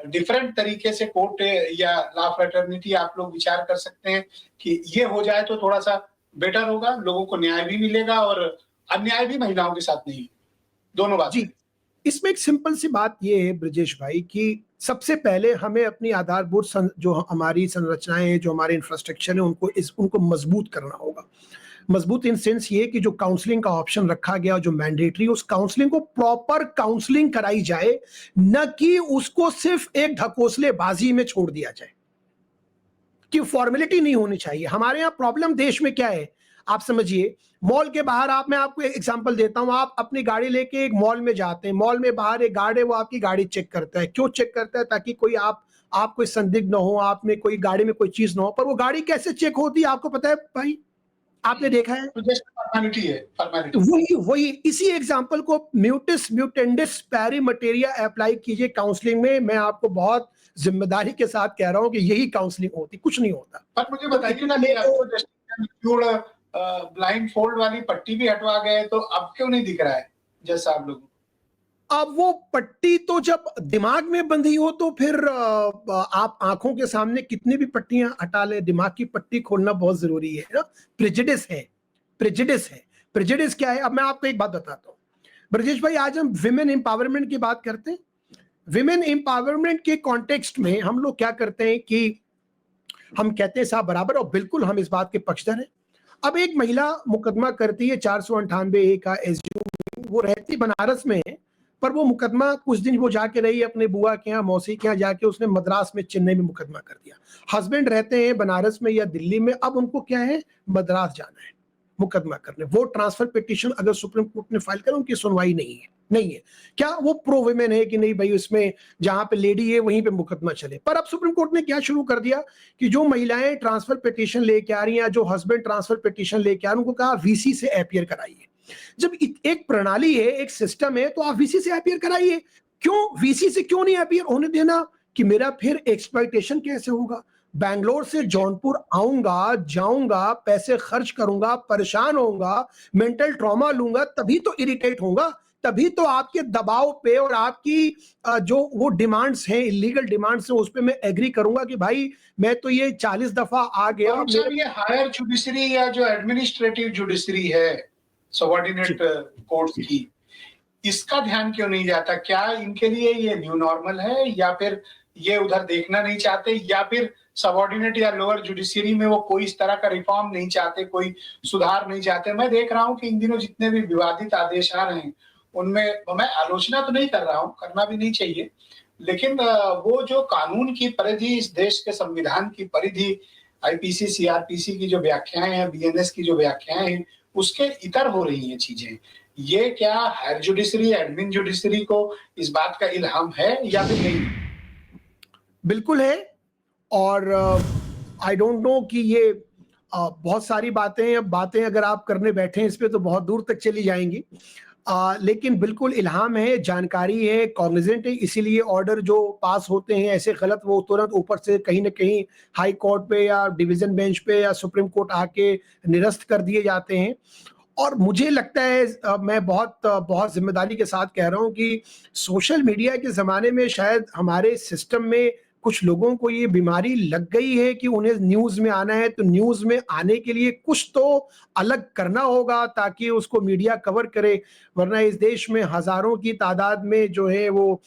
डिफरेंट तरीके से कोर्ट या लॉ फ्रेटर्निटी आप लोग विचार कर सकते हैं कि ये हो जाए तो थोड़ा सा बेटर होगा, लोगों को न्याय भी मिलेगा और अन्याय भी महिलाओं के साथ नहीं, दोनों बात। जी, इसमें एक सिंपल सी बात ये है ब्रजेश भाई कि सबसे पहले हमें अपनी आधारभूत जो हमारी संरचनाएं हैं, जो हमारे इंफ्रास्ट्रक्चर है, उनको मजबूत करना होगा। मजबूत इन सेंस ये कि जो काउंसलिंग का ऑप्शन रखा गया, जो मैंडेटरी, उस काउंसलिंग को प्रॉपर काउंसलिंग कराई जाए, न कि उसको सिर्फ एक ढकोसलेबाजी में छोड़ दिया जाए कि फॉर्मेलिटी नहीं होनी चाहिए। हमारे यहाँ प्रॉब्लम देश में क्या है, आप समझिए, मॉल के बाहर, मैं आपको एक एग्जांपल देता हूं, आप अपनी गाड़ी लेके एक मॉल में जाते हैं, मॉल में बाहर एक गार्ड है, वो आपकी गाड़ी चेक करता है। क्यों चेक करता है? ताकि कोई आप कोई संदिग्ध न हो, आप में कोई गाड़ी में कोई चीज ना हो। पर वो गाड़ी कैसे चेक होती है आपको पता है भाई? आपने देखा है? तो जस्ट फॉर्मेलिटी है, फॉर्मेलिटी। वही वही इसी एग्जाम्पल को म्यूटिस म्यूटेंडिस पैरीमटेरिया अप्लाई कीजिए काउंसलिंग में। मैं आपको बहुत जिम्मेदारी के साथ कह रहा हूं कि यही काउंसलिंग होती, कुछ नहीं होता। पर मुझे तो बताइए ना इतने कि आपको जस्ट ब्लाइंड फोल्ड वाली पट्टी भी हटवा गए, तो अब क्यों नहीं दिख रहा है जैसा आप लोगों को? अब वो पट्टी तो जब दिमाग में बंधी हो तो फिर आप आंखों के सामने कितनी भी पट्टियां हटा ले, दिमाग की पट्टी खोलना बहुत जरूरी है ना। प्रेजुडिस है, प्रेजुडिस है। प्रेजुडिस क्या है? अब मैं आपको एक बात बताता हूँ ब्रजेश भाई, आज हम विमेन एम्पावरमेंट की बात करते हैं। विमेन एम्पावरमेंट के कॉन्टेक्स्ट में हम लोग क्या करते हैं कि हम कहते हैं साहब बराबर, और बिल्कुल हम इस बात के पक्षधर हैं। अब एक महिला मुकदमा करती है 498A का एसयू, वो रहती बनारस में है, पर वो मुकदमा कुछ दिन वो जाके रही अपने बुआ के यहाँ, मौसी के यहाँ जाके, उसने मद्रास में, चेन्नई में मुकदमा कर दिया। हस्बैंड रहते हैं बनारस में या दिल्ली में, अब उनको क्या है, मद्रास जाना है मुकदमा करने। वो ट्रांसफर पिटीशन अगर सुप्रीम कोर्ट ने फाइल करा, उनकी सुनवाई नहीं है। क्या वो प्रो विमेन है कि नहीं भाई, उसमें जहां पे लेडी है वहीं पे मुकदमा चले। पर अब सुप्रीम कोर्ट ने क्या शुरू कर दिया कि जो महिलाएं ट्रांसफर पिटीशन लेके आ रही हैं, जो हस्बैंड ट्रांसफर पिटीशन लेके आ रहे हैं, उनको कहा वीसी से अपीयर कराइए। जब एक प्रणाली है, एक सिस्टम है, तो आप वीसी से अपीयर कराइए। क्यों वीसी से क्यों नहीं अपीयर होने देना कि मेरा फिर एक्सप्लॉइटेशन कैसे होगा? बैंगलोर से जौनपुर आऊंगा, जाऊंगा, पैसे खर्च करूंगा, परेशान होऊंगा, मेंटल ट्रॉमा लूंगा, तभी तो इरिटेट होऊंगा, तभी तो आपके दबाव पे और आपकी जो वो डिमांड्स हैं, इलीगल डिमांड्स हैं, उस पे मैं एग्री करूंगा कि भाई मैं तो ये 40 दफा आ गया। और सर, ये हायर जुडिशरी या जो एडमिनिस्ट्रेटिव जुडिशरी है सबऑर्डिनेट कोर्ट्स की, इसका ध्यान क्यों नहीं जाता? क्या इनके लिए ये न्यू नॉर्मल है, या फिर ये उधर देखना नहीं चाहते, या फिर सबऑर्डिनेट या लोअर जुडिशरी में वो कोई इस तरह का रिफॉर्म नहीं चाहते, कोई सुधार नहीं चाहते? मैं देख रहा हूं कि इन दिनों जितने भी विवादित आदेश आ रहे हैं, उनमें मैं आलोचना तो नहीं कर रहा हूं, करना भी नहीं चाहिए, लेकिन वो जो कानून की परिधि, इस देश के संविधान की परिधि, आईपीसी सीआरपीसी की जो व्याख्याएं हैं, बीएनएस की जो व्याख्याएं हैं, उसके इतर हो रही हैं चीजें। ये क्या हायर जुडिशरी, एडमिन जुडिशरी को इस बात का इल्हाम है या फिर नहीं? बिल्कुल है। और आई डोंट नो कि ये बहुत सारी बातें अगर आप करने बैठे हैं इस पे तो बहुत दूर तक चली जाएंगी। लेकिन बिल्कुल इल्हाम है, जानकारी है, कॉग्निजेंट है, इसीलिए ऑर्डर जो पास होते हैं ऐसे गलत, वो तुरंत ऊपर से कहीं ना कहीं हाई कोर्ट पे या डिवीजन बेंच पे या सुप्रीम कोर्ट आके निरस्त कर दिए जाते हैं। और मुझे लगता है मैं बहुत जिम्मेदारी के साथ कह रहा हूं कि सोशल मीडिया के ज़माने में शायद हमारे सिस्टम में कुछ लोगों को ये बीमारी लग गई है कि उन्हें न्यूज़ में आना है, तो न्यूज़ में आने के लिए कुछ तो अलग करना होगा ताकि उसको मीडिया कवर करे, वरना इस देश में हज़ारों की तादाद में जो है वो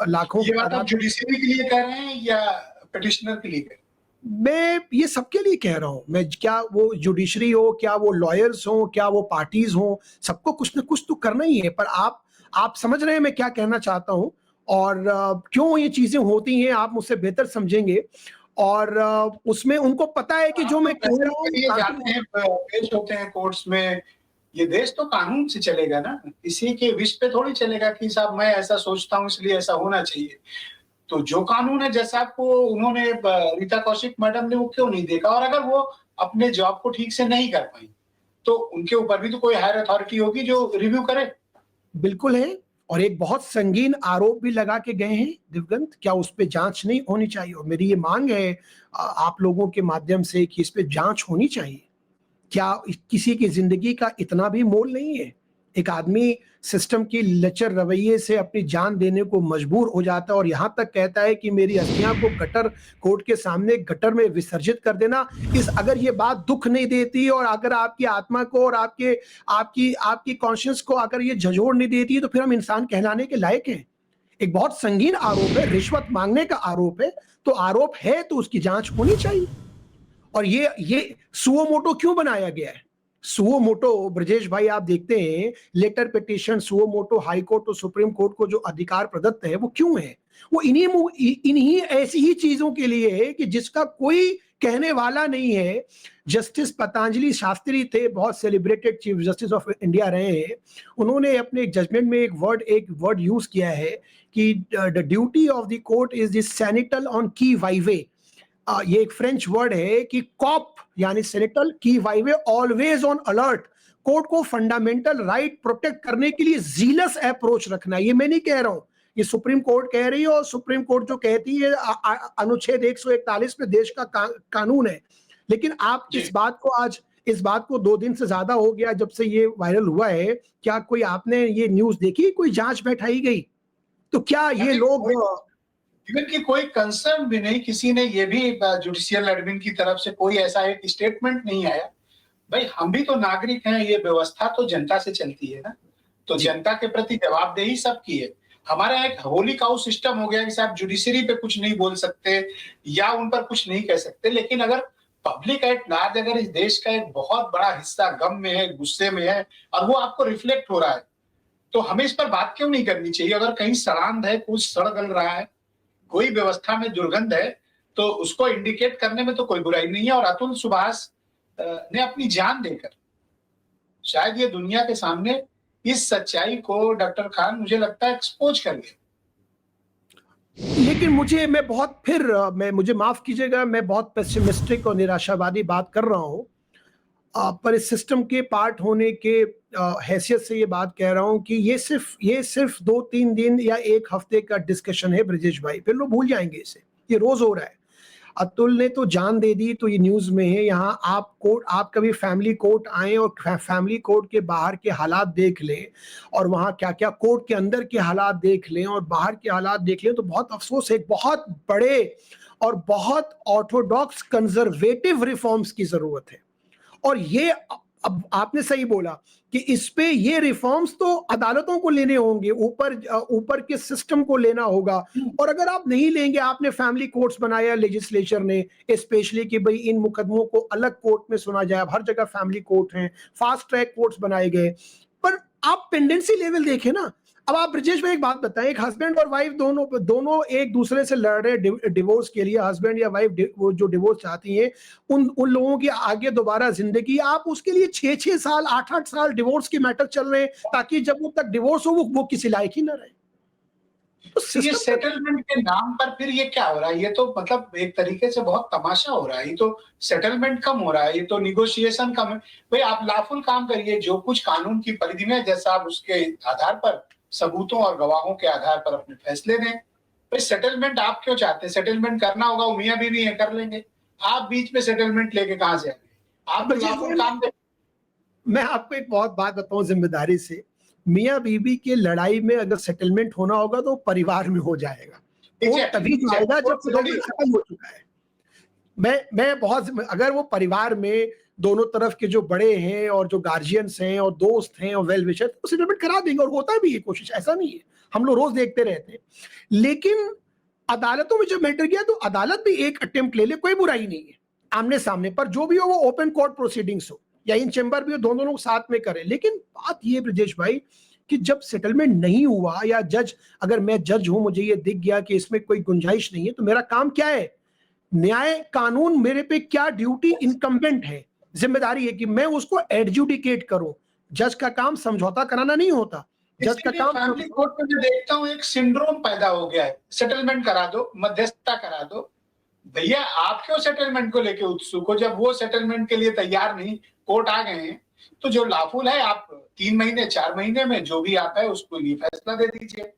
लाखों की ये बात आप तादाद। जुडिशरी के लिए कह रहे हैं या पिटिशनर के लिए कह रहे हैं? मैं ये सबके लिए कह रहा हूं। मैं, क्या वो जुडिशरी हो, क्या वो लॉयर्स हो, क्या वो पार्टीज हो, सबको कुछ ना कुछ तो करना ही है। पर आप समझ रहे हैं मैं क्या कहना चाहता हूं, और क्यों ये चीजें होती हैं आप मुझसे बेहतर समझेंगे। और उसमें उनको पता है कि जो मैं कह रहा हूं, जाते हैं, पेश होते हैं कोर्ट्स में। ये देश तो कानून से चलेगा ना, किसी के विश पे थोड़ी चलेगा कि साहब मैं ऐसा सोचता हूँ इसलिए ऐसा होना चाहिए। तो जो कानून है, जैसा आपको उन्होंने, रीता कौशिक मैडम ने वो क्यों नहीं देखा? और अगर वो अपने जॉब को ठीक से नहीं कर पाई तो उनके ऊपर भी तो कोई हायर अथॉरिटी होगी जो रिव्यू करे। बिल्कुल है। और एक बहुत संगीन आरोप भी लगा के गए हैं दिवगंत, क्या उस पे जांच नहीं होनी चाहिए? और मेरी ये मांग है आप लोगों के माध्यम से कि इस पे जांच होनी चाहिए। क्या किसी की जिंदगी का इतना भी मोल नहीं है? एक आदमी सिस्टम की लचर रवैये से अपनी जान देने को मजबूर हो जाता है और यहाँ तक कहता है कि मेरी अस्थियां को गटर, कोर्ट के सामने गटर में विसर्जित कर देना। अगर ये बात दुख नहीं देती और अगर आपकी आत्मा को और आपकी कॉन्शियस को अगर ये झंझोड़ नहीं देती, तो फिर हम इंसान कहलाने के लायक हैं? एक बहुत संगीन आरोप है, रिश्वत मांगने का आरोप है। तो आरोप है तो उसकी जांच होनी चाहिए। और ये सुओ मोटो क्यों बनाया गया है? सुओ मोटो ब्रजेश भाई, आप देखते हैं letter petition, suo motu High Court और सुप्रीम कोर्ट को जो अधिकार प्रदत्त है वो क्यों है? वो इन्हीं ऐसी ही चीजों के लिए है कि जिसका कोई कहने वाला नहीं है। जस्टिस पतंजलि शास्त्री थे, बहुत celebrated chief justice of India रहे हैं। उन्होंने अपने जजमेंट में एक वर्ड यूज किया है कि the duty of the court is the sentinel on qui vive. ये एक फ्रेंच वर्ड है कि कॉप यानी सेनेटल की वाइवे ऑलवेज ऑन अलर्ट, कोर्ट को फंडामेंटल राइट प्रोटेक्ट करने के लिए जीलस अप्रोच रखना। ये मैं नहीं कह रहा हूं, ये सुप्रीम कोर्ट कह रही है, और सुप्रीम कोर्ट जो कहती है अनुच्छेद 141 में देश का कानून है। लेकिन आप इस बात को 2 दिन से ज्यादा हो गया जब से ये वायरल हुआ है, क्या कोई आपने ये न्यूज देखी, कोई जांच बैठाई गई? तो क्या ये लोग इवन की कोई कंसर्न भी नहीं, किसी ने ये भी जुडिशियल एडमिन की तरफ से कोई ऐसा एक स्टेटमेंट नहीं आया। भाई हम भी तो नागरिक हैं, ये व्यवस्था तो जनता से चलती है ना, तो जनता के प्रति जवाबदेही सबकी है। हमारा एक होली काउ सिस्टम हो गया कि साहब जुडिशरी पे कुछ नहीं बोल सकते या उन पर कुछ नहीं कह सकते, लेकिन अगर पब्लिक एट लार्ज अगर इस देश का एक बहुत बड़ा हिस्सा गम में है, गुस्से में है, और वो आपको रिफ्लेक्ट हो रहा है, तो हमें इस पर बात क्यों नहीं करनी चाहिए? अगर कहीं सड़ांध है, कुछ सड़ गल रहा है, कोई व्यवस्था में दुर्गंध है, तो उसको इंडिकेट करने में तो कोई बुराई नहीं है। और अतुल सुभाष ने अपनी जान देकर शायद ये दुनिया के सामने इस सच्चाई को डॉक्टर खान मुझे लगता है एक्सपोज कर गए। लेकिन मुझे माफ कीजिएगा, मैं बहुत पेसिमिस्टिक और निराशावादी बात कर रहा हूं, पर इस सिस्टम के पार्ट होने के हैसियत से ये बात कह रहा हूं कि ये सिर्फ 2-3 दिन या 1 हफ्ते का डिस्कशन है ब्रजेश भाई, फिर लोग भूल जाएंगे इसे। ये रोज हो रहा है। अतुल ने तो जान दे दी, तो ये न्यूज में है। यहाँ आप कभी फैमिली कोर्ट आए और फैमिली कोर्ट के बाहर के हालात देख लें, और वहाँ क्या क्या कोर्ट के अंदर के हालात देख लें और बाहर के हालात देख लें, तो बहुत अफसोस है। बहुत बड़े और बहुत ऑर्थोडॉक्स कंजर्वेटिव रिफॉर्म्स की जरूरत है। और ये अब आपने सही बोला कि इस पे ये रिफॉर्म्स तो अदालतों को लेने होंगे, ऊपर के सिस्टम को लेना होगा। और अगर आप नहीं लेंगे, आपने फैमिली कोर्ट्स बनाया लेजिस्लेचर ने, स्पेशली कि भाई इन मुकदमों को अलग कोर्ट में सुना जाए, हर जगह फैमिली कोर्ट हैं, फास्ट ट्रैक कोर्ट्स बनाए गए, पर आप पेंडेंसी लेवल देखें ना। अब आप ब्रजेश भाई एक बात बताएं, एक हस्बैंड और वाइफ दोनों एक दूसरे से लड़ रहे डिवोर्स के लिए, हस्बैंड या वाइफ जो डिवोर्स चाहती हैं, उन लोगों की आगे दोबारा जिंदगी, आप उसके लिए 6-6 साल 8-8 साल डिवोर्स के मैटर चल रहे हैं, ताकि जब वो तक डिवोर्स हो वो किसी लायक ही ना रहे। तो ये सेटलमेंट के नाम पर फिर ये क्या हो रहा है? ये तो मतलब एक तरीके से बहुत तमाशा हो रहा है। ये तो सेटलमेंट कम हो रहा है, ये तो निगोशिएशन कम है। भाई आप लाफुल काम करिए, जो कुछ कानून की परिधि में, जैसा आप उसके आधार पर, सबूतों और गवाहों के आधार पर अपने फैसले दें। भाई सेटलमेंट आप क्यों चाहते हैं? सेटलमेंट करना होगा, वो मियां बीवी है, कर लेंगे। आप बीच में सेटलमेंट लेके कहां से आएंगे? आप लाफुल काम दें। मैं आपको एक बहुत बात बताऊं जिम्मेदारी से, मियां बीबी के लड़ाई में अगर सेटलमेंट होना होगा तो परिवार में हो जाएगा, वो तभी जाएगा जब खत्म हो चुका है। अगर वो परिवार में दोनों तरफ के जो बड़े हैं और जो गार्जियंस हैं और दोस्त हैं और वेल विशर, तो सेटलमेंट करा देंगे, और होता भी है कोशिश, ऐसा नहीं है, हम लोग रोज देखते रहते हैं। लेकिन अदालतों में जब मैटर गया तो अदालत भी एक अटेम्प्ट ले ले, कोई बुराई नहीं है, आमने सामने, पर जो भी हो वो ओपन कोर्ट प्रोसीडिंग्स हो या इन चैम्बर भी हो, दोनों लोग साथ में करें। लेकिन बात ये ब्रजेश भाई कि जब सेटलमेंट नहीं हुआ, या अगर मैं जज हूं, मुझे ये दिख गया कि इसमें कोई गुंजाइश नहीं है, तो मेरा काम क्या है? न्याय कानून मेरे पे क्या ड्यूटी इनकम्बेंट है, जिम्मेदारी है कि मैं उसको एडजुडिकेट करूं। जज का काम समझौता कराना नहीं होता, जज का काम। फैमिली कोर्ट में मैं देखता हूं एक सिंड्रोम पैदा हो गया है, सेटलमेंट करा दो, मध्यस्थता करा दो। भैया आप क्यों सेटलमेंट को लेके उत्सुक हो? जब वो सेटलमेंट के लिए तैयार नहीं, कोर्ट आ गए हैं, तो जो लाफुल है आप 3 महीने 4 महीने में जो भी आता है उसको लिए फैसला दे दीजिए।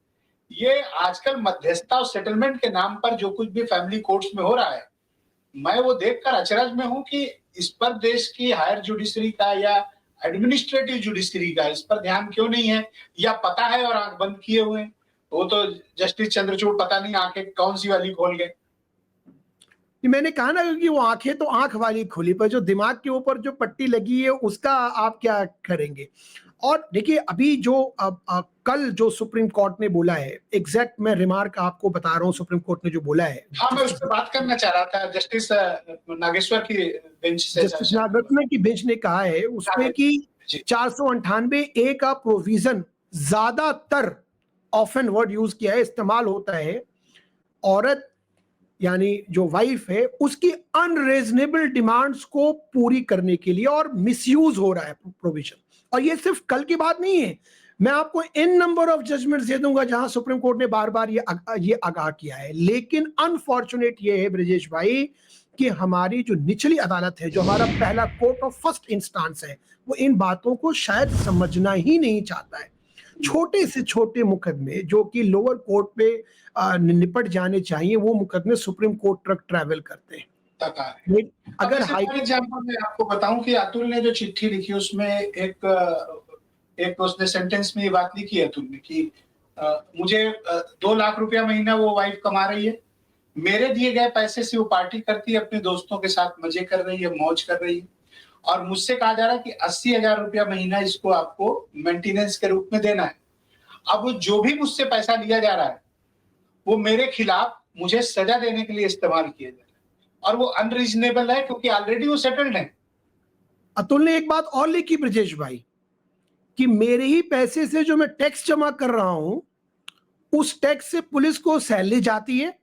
ये आजकल मध्यस्थता और सेटलमेंट के नाम पर जो कुछ भी फैमिली कोर्ट्स में हो रहा है, मैं वो देखकर अचरज में हूं कि इस पर देश की हायर जुडिशरी का या एडमिनिस्ट्रेटिव जुडिशरी का इस पर ध्यान क्यों नहीं है, या पता है और आंख बंद किए हुए हैं। वो तो जस्टिस चंद्रचूड़ पता नहीं आंखें कौन सी वाली खोल गए। मैंने कहा ना कि वो आंखें तो आंख वाली खोली, पर जो दिमाग के ऊपर जो पट्टी लगी है उसका आप क्या करेंगे? और देखिए अभी जो कल जो सुप्रीम कोर्ट ने बोला है, एग्जैक्ट मैं रिमार्क आपको बता रहा हूँ, सुप्रीम कोर्ट ने जो बोला है। हाँ, मैं उस पर बात करना चाह रहा था। जस्टिस नागेश्वर की बेंच से, जस्टिस नागरत्न की बेंच ने कहा है उसमें कि 498A का प्रोविजन ज्यादातर, ऑफन वर्ड यूज किया है, इस्तेमाल होता है औरत यानी जो वाइफ है उसकी अनरीजनेबल डिमांड्स को पूरी करने के लिए, और मिसयूज हो रहा है प्रोविजन। और ये सिर्फ कल की बात नहीं है, मैं आपको इन नंबर ऑफ जजमेंट्स दे दूंगा जहां सुप्रीम कोर्ट ने बार-बार ये आगाह किया है। लेकिन अनफॉर्चुनेट ये है ब्रजेश भाई कि हमारी जो निचली अदालत है, जो हमारा पहला कोर्ट ऑफ फर्स्ट इंस्टेंस है, वो इन बातों को शायद समझना ही नहीं चाहता है। छोटे से छोटे मुकदमे जो कि लोअर कोर्ट पे निपट जाने चाहिए, वो मुकदमे सुप्रीम कोर्ट तक ट्रैवल करते हैं। अगर हाई एग्जांपल मैं आपको बताऊं कि अतुल ने जो चिट्ठी लिखी उसमें एक उसने सेंटेंस में ये बात लिखी है अतुल ने कि मुझे 2 लाख रुपया महीना वो वाइफ कमा रही है, मेरे दिए गए पैसे से वो पार्टी करती है, अपने दोस्तों के साथ मजे कर रही है, मौज कर रही है, और मुझसे कहा जा रहा है कि 80,000 रुपया महीना इसको आपको मेंटेनेंस के रूप में देना है। अब जो भी मुझसे पैसा लिया जा रहा है वो मेरे खिलाफ मुझे सजा देने के लिए इस्तेमाल किया जा रहा है, और वो अनरीजनेबल है क्योंकि ऑलरेडी वो सेटल्ड है। अतुल ने एक बात और लिखी ब्रजेश भाई कि मेरे ही पैसे से जो मैं टैक्स जमा कर रहा हूं, उस टैक्स से पुलिस को सैलरी जाती है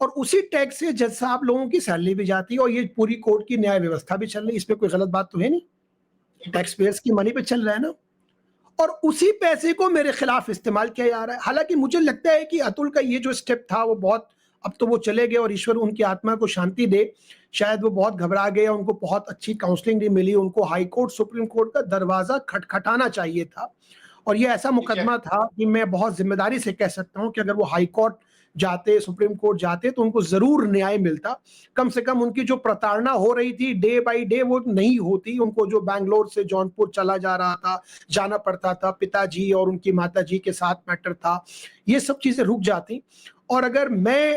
और उसी टैक्स से जज साहब लोगों की सैलरी भी जाती है, और ये पूरी कोर्ट की न्याय व्यवस्था भी चल रही है। इसमें कोई गलत बात तो है नहीं, टैक्स पेयर्स की मनी पे चल रहा है ना, और उसी पैसे को मेरे खिलाफ इस्तेमाल किया जा रहा है। हालांकि मुझे लगता है कि अतुल का ये जो स्टेप था वो बहुत, अब तो वो चले गए और ईश्वर उनकी आत्मा को शांति दे, शायद वो बहुत घबरा गए, उनको बहुत अच्छी काउंसलिंग भी मिली, उनको हाई कोर्ट सुप्रीम कोर्ट का दरवाजा खटखटाना चाहिए था। और ये ऐसा मुकदमा था कि मैं बहुत जिम्मेदारी से कह सकता हूं कि अगर वो हाई कोर्ट जाते, सुप्रीम कोर्ट जाते, तो उनको जरूर न्याय मिलता। कम से कम उनकी जो प्रताड़ना हो रही थी डे बाय डे वो नहीं होती। उनको जो बैंगलोर से जौनपुर चला जा रहा था, जाना पड़ता था, पिताजी और उनकी माताजी के साथ मैटर था, ये सब चीजें रुक जाती। और अगर मैं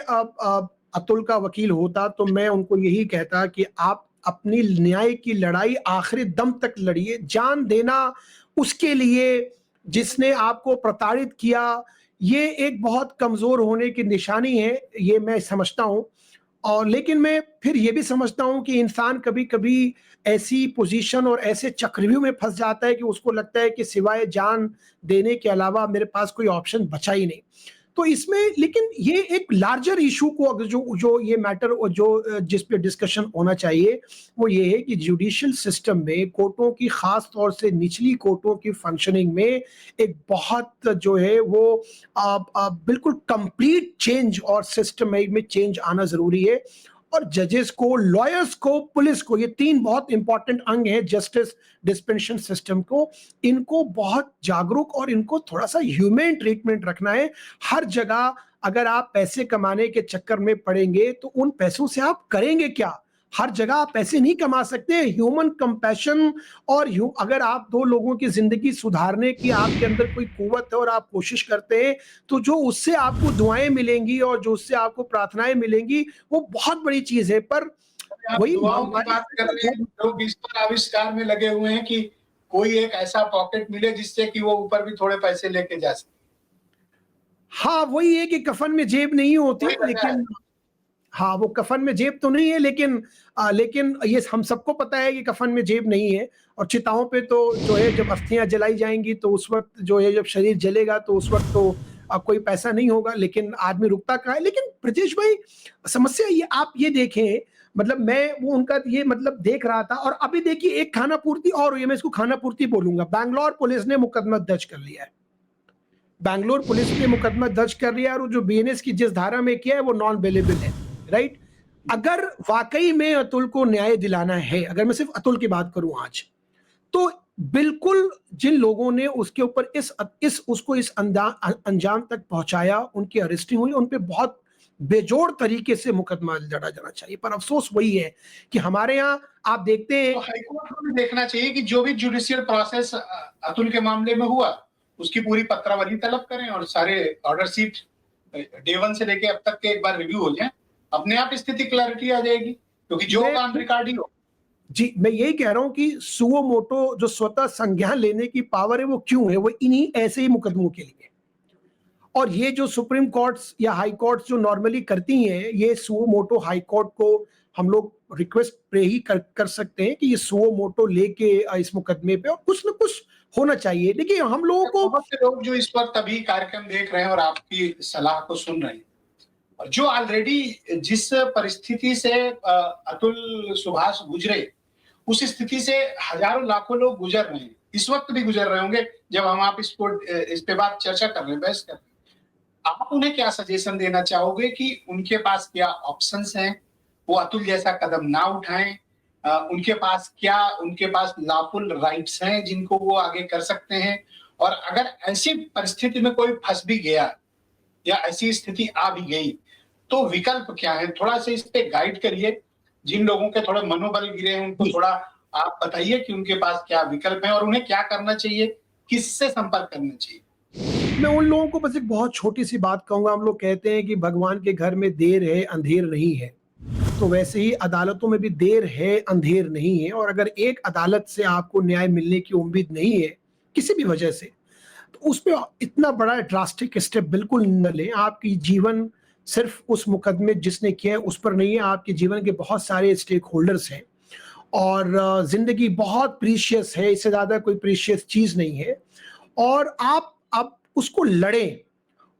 अतुल का वकील होता तो मैं उनको यही कहता कि आप अपनी न्याय की लड़ाई आखिरी दम तक लड़िए। जान देना उसके लिए जिसने आपको प्रताड़ित किया, ये एक बहुत कमजोर होने की निशानी है, ये मैं समझता हूं। और लेकिन मैं फिर ये भी समझता हूं कि इंसान कभी कभी ऐसी पोजीशन और ऐसे चक्रव्यूह में फंस जाता है कि उसको लगता है कि सिवाय जान देने के अलावा मेरे पास कोई ऑप्शन बचा ही नहीं। तो इसमें लेकिन ये एक लार्जर इशू को अगर जो ये मैटर जो जिस पे डिस्कशन होना चाहिए वो ये है कि जुडिशियल सिस्टम में कोर्टों की, खास तौर से निचली कोर्टों की फंक्शनिंग में एक बहुत जो है वो बिल्कुल कंप्लीट चेंज और सिस्टम में चेंज आना जरूरी है। और जजेस को, लॉयर्स को, पुलिस को, ये 3 बहुत इंपॉर्टेंट अंग हैं जस्टिस डिस्पेंशन सिस्टम को, इनको बहुत जागरूक और इनको थोड़ा सा ह्यूमन ट्रीटमेंट रखना है। हर जगह अगर आप पैसे कमाने के चक्कर में पड़ेंगे तो उन पैसों से आप करेंगे क्या? हर जगह आप पैसे नहीं कमा सकते। ह्यूमन कंपैशन और अगर आप 2 लोगों की जिंदगी सुधारने की आपके अंदर कोई कुव्वत है और आप कोशिश करते हैं, तो जो उससे आपको दुआएं मिलेंगी और जो उससे आपको प्रार्थनाएं मिलेंगी वो बहुत बड़ी चीज है। पर वही दुआओं की बात कर रहे हैं, लोग इस पर आविष्कार में लगे हुए हैं कि कोई एक ऐसा पॉकेट मिले जिससे कि वो ऊपर भी थोड़े पैसे लेके जा सके। हाँ, वही है कि कफन में जेब नहीं होती, लेकिन हाँ, वो कफन में जेब तो नहीं है, लेकिन ये हम सबको पता है कि कफन में जेब नहीं है। और चिताओं पे तो जो है जब अस्थियां जलाई जाएंगी तो उस वक्त जो है, जब शरीर जलेगा तो उस वक्त तो कोई पैसा नहीं होगा, लेकिन आदमी रुकता कहाँ है। लेकिन ब्रजेश भाई, समस्या ये आप ये देखें, मतलब मैं वो उनका ये मतलब देख रहा था, और अभी देखिए एक खाना पूर्ति और हुई है, मैं इसको खाना पूर्ति बोलूंगा। बैंगलोर पुलिस ने मुकदमा दर्ज कर लिया है, बैंगलोर पुलिस ने मुकदमा दर्ज कर लिया, और जो बीएनएस की जिस धारा में किया है वो नॉन बेलेबल है, राइट। अगर वाकई में अतुल को न्याय दिलाना है, अगर मैं सिर्फ अतुल की बात करूं आज, तो बिल्कुल जिन लोगों ने उसके ऊपर उसको इस अंजाम तक पहुंचाया, उनकी अरेस्टिंग हुई, उन पे बहुत बेजोड़ तरीके से मुकदमा लड़ा जाना चाहिए। पर अफसोस वही है कि हमारे यहाँ आप देखते हैं, तो हाईकोर्ट को भी देखना चाहिए कि जो भी जुडिशियल प्रोसेस अतुल के मामले में हुआ उसकी पूरी पत्रावली तलब करें और सारे ऑर्डर शीट डे 1 से लेके अब तक के एक बार रिव्यू हो जाए, अपने आप स्थिति क्लैरिटी आ जाएगी, क्योंकि जो होगा ऑन रिकॉर्ड ही हो। जी, मैं यही कह रहा हूं कि सुओ मोटो जो स्वतः संज्ञान लेने की पावर है वो क्यों है, वो इन्हीं ऐसे ही मुकदमों के लिए। और ये जो सुप्रीम कोर्ट्स या हाई कोर्ट्स जो नॉर्मली करती हैं, ये सुओ मोटो हाई कोर्ट को हम लोग रिक्वेस्ट पे ही कर सकते हैं कि ये सुओ मोटो लेके इस मुकदमे पे और कुछ ना कुछ होना चाहिए। देखिए हम लोगों को, बहुत से लोग जो इस वक्त अभी कार्यक्रम देख रहे हैं और आपकी सलाह को सुन रहे हैं, और जो ऑलरेडी जिस परिस्थिति से अतुल सुभाष गुजरे, उस स्थिति से हजारों लाखों लोग गुजर रहे हैं, इस वक्त भी गुजर रहे होंगे जब हम आप इस पे बात चर्चा कर रहे हैं, बहस कर रहे हैं। आप उन्हें क्या सजेशन देना चाहोगे कि उनके पास क्या ऑप्शंस हैं, वो अतुल जैसा कदम ना उठाएं? उनके पास लॉफुल राइट्स हैं जिनको वो आगे कर सकते हैं? और अगर ऐसी परिस्थिति में कोई फंस भी गया या ऐसी स्थिति आ भी गई, तो विकल्प क्या है? थोड़ा सा इस पे गाइड करिए। जिन लोगों के थोड़े मनोबल गिरे हैं उनको थोड़ा आप बताइए कि उनके पास क्या विकल्प है और उन्हें क्या करना चाहिए, किससे संपर्क करना चाहिए? मैं उन लोगों को बस एक बहुत छोटी-सी बात कहूँगा। हम लोग कहते हैं कि भगवान के घर में देर है, अंधेर नहीं है। तो वैसे ही अदालतों में भी देर है, अंधेर नहीं है। और अगर एक अदालत से आपको न्याय मिलने की उम्मीद नहीं है, किसी भी वजह से, तो उसपे इतना बड़ा ड्रास्टिक स्टेप बिल्कुल न लें। आपकी जीवन सिर्फ़ उस मुकदमे जिसने किया है उस पर नहीं है, आपके जीवन के बहुत सारे स्टेक होल्डर्स हैं। और ज़िंदगी बहुत प्रीशियस है, इससे ज़्यादा कोई प्रीशियस चीज़ नहीं है। और आप उसको लड़ें।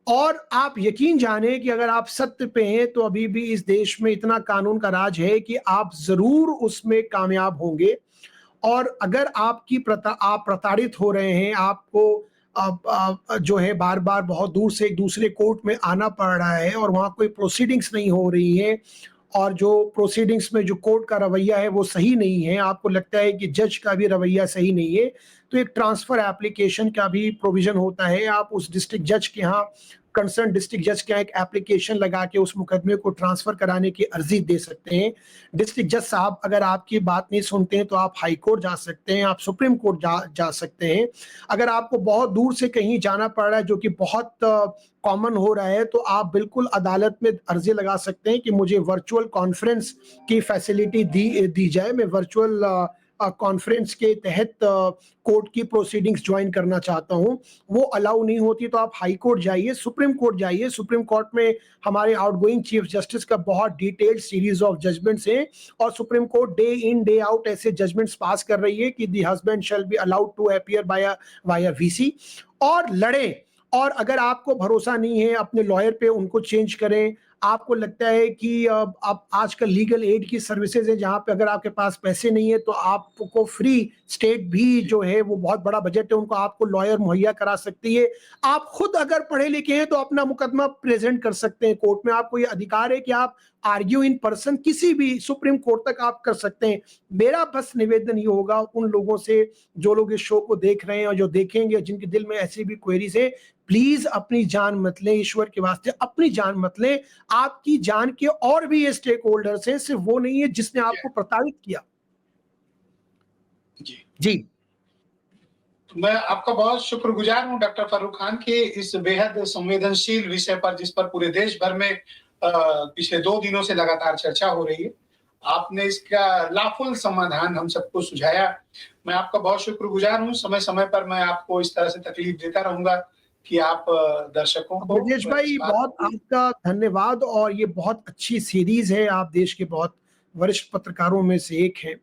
और आप यकीन जानें कि अगर आप सत्य पे हैं तो अभी भी इस देश में इतना कानून का राज है कि आप ज़रूर उसमें कामयाब होंगे। और अगर आप प्रताड़ित हो रहे हैं, आपको जो है बार-बार बहुत दूर से एक दूसरे कोर्ट में आना पड़ रहा है और वहाँ कोई प्रोसीडिंग्स नहीं हो रही है, और जो प्रोसीडिंग्स में जो कोर्ट का रवैया है वो सही नहीं है, आपको लगता है कि जज का भी रवैया सही नहीं है, तो एक ट्रांसफर एप्लीकेशन का भी प्रोविजन होता है। आप उस डिस्ट्रिक्ट जज के यहाँ, कंसर्न डिस्ट्रिक्ट जज के यहाँ एक एप्लीकेशन लगा के उस मुकदमे को ट्रांसफर कराने की अर्जी दे सकते हैं। डिस्ट्रिक्ट जज साहब अगर आपकी बात नहीं सुनते हैं तो आप हाई कोर्ट जा सकते हैं, आप सुप्रीम कोर्ट जा सकते हैं। अगर आपको बहुत दूर से कहीं जाना पड़ रहा है जो कि बहुत कॉमन हो रहा है, तो आप बिल्कुल अदालत में अर्जी लगा सकते हैं कि मुझे वर्चुअल कॉन्फ्रेंस की फैसिलिटी दी जाए। मैं वर्चुअल कॉन्फ्रेंस के तहत कोर्ट की प्रोसीडिंग्स ज्वाइन करना चाहता हूँ। वो अलाउ नहीं होती तो आप हाई कोर्ट जाइए, सुप्रीम कोर्ट जाइए। सुप्रीम कोर्ट में हमारे आउटगोइंग चीफ जस्टिस का बहुत डिटेल्ड सीरीज ऑफ जजमेंट्स हैं, और Supreme Court day in day out ऐसे जजमेंट्स पास कर रही है कि the husband shall be allowed to appear via VC. और लड़ें। और अगर आपको भरोसा नहीं है अपने लॉयर पे, उनको चेंज करें। आपको लगता है कि आप आजकल लीगल एड की सर्विसेज है जहाँ पे अगर आपके पास पैसे नहीं है तो आपको फ्री, स्टेट भी जो है वो बहुत बड़ा बजट है, उनको आपको लॉयर मुहैया करा सकती है। आप खुद अगर पढ़े लिखे हैं तो अपना मुकदमा प्रेजेंट कर सकते हैं कोर्ट में। आपको ये अधिकार है कि आप आर्ग्यू इन पर्सन किसी भी सुप्रीम कोर्ट तक आप कर सकते हैं। मेरा बस निवेदन ये होगा उन लोगों से जो लोग इस शो को देख रहे हैं और जो देखेंगे, जिनके दिल में ऐसी भी क्वेरीज है, प्लीज अपनी जान मत लें। ईश्वर के वास्ते अपनी जान मत लें। आपकी जान के और भी ये स्टेक होल्डर्स हैं, सिर्फ वो नहीं है जिसने आपको प्रताड़ित किया। जी जी, तो मैं आपका बहुत शुक्रगुजार हूं डॉक्टर फर्रुख खान के इस बेहद संवेदनशील विषय पर, जिस पर पूरे देश भर में पिछले 2 दिनों से लगातार चर्चा हो रही है। आपने इसका लाफुल समाधान हम सबको सुझाया। मैं आपका बहुत शुक्रगुजार हूं। समय समय पर मैं आपको इस तरह से तकलीफ देता रहूंगा कि आप दर्शकों को ब्रजेश भाई इस बात बहुत आपका धन्यवाद। और ये बहुत अच्छी सीरीज है। आप देश के बहुत वरिष्ठ पत्रकारों में से एक हैं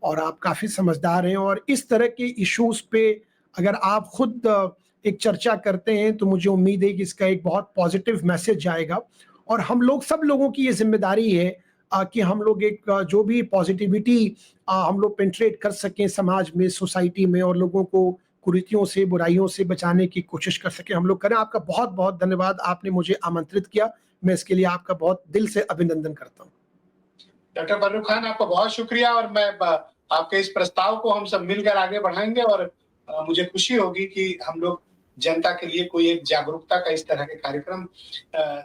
और आप काफी समझदार हैं, और इस तरह के इश्यूज पे अगर आप खुद एक चर्चा करते हैं तो मुझे उम्मीद है कि इसका एक बहुत पॉजिटिव मैसेज जाएगा। और हम लोग, सब लोगों की ये जिम्मेदारी है कि हम लोग एक जो भी पॉजिटिविटी हम लोग पेंट्रेट कर सकें समाज में, सोसाइटी में, और लोगों को कुरीतियों से, बुराइयों से बचाने की कोशिश कर सकें, हम लोग करें। आपका बहुत बहुत धन्यवाद, आपने मुझे आमंत्रित किया। मैं इसके लिए आपका बहुत दिल से अभिनंदन करता हूँ। डॉक्टर फर्रुख खान, आपका बहुत शुक्रिया। और मैं आपके इस प्रस्ताव को हम सब मिलकर आगे बढ़ाएंगे। और मुझे खुशी होगी कि हम लोग जनता के लिए कोई एक जागरूकता का इस तरह के कार्यक्रम,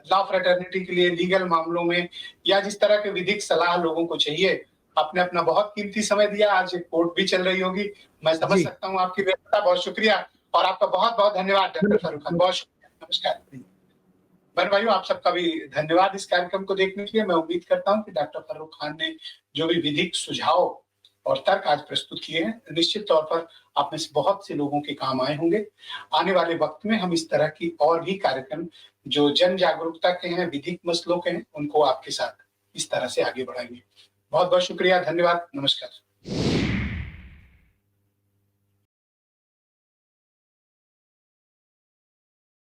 लॉ फ्रेटर्निटी के लिए लीगल मामलों में, या जिस तरह के विधिक सलाह लोगों को चाहिए, आपने अपना बहुत कीमती समय दिया। आज कोर्ट भी चल रही होगी, मैं समझ जी, सकता हूँ आपकी व्यस्तता। बहुत शुक्रिया और आपका बहुत बहुत धन्यवाद डॉक्टर फर्रुख खान, बहुत शुक्रिया। नमस्कार। बहन भाइयों, आप सबका भी धन्यवाद इस कार्यक्रम को देखने के लिए। मैं उम्मीद करता हूं कि डॉक्टर फर्रुख खान ने जो भी विधिक सुझाव और तर्क आज प्रस्तुत किए हैं, निश्चित तौर पर आप में से बहुत से लोगों के काम आए होंगे। आने वाले वक्त में हम इस तरह की और भी कार्यक्रम जो जन जागरूकता के हैं, विधिक मसलों के हैं, उनको आपके साथ इस तरह से आगे बढ़ाएंगे। बहुत बहुत शुक्रिया, धन्यवाद, नमस्कार।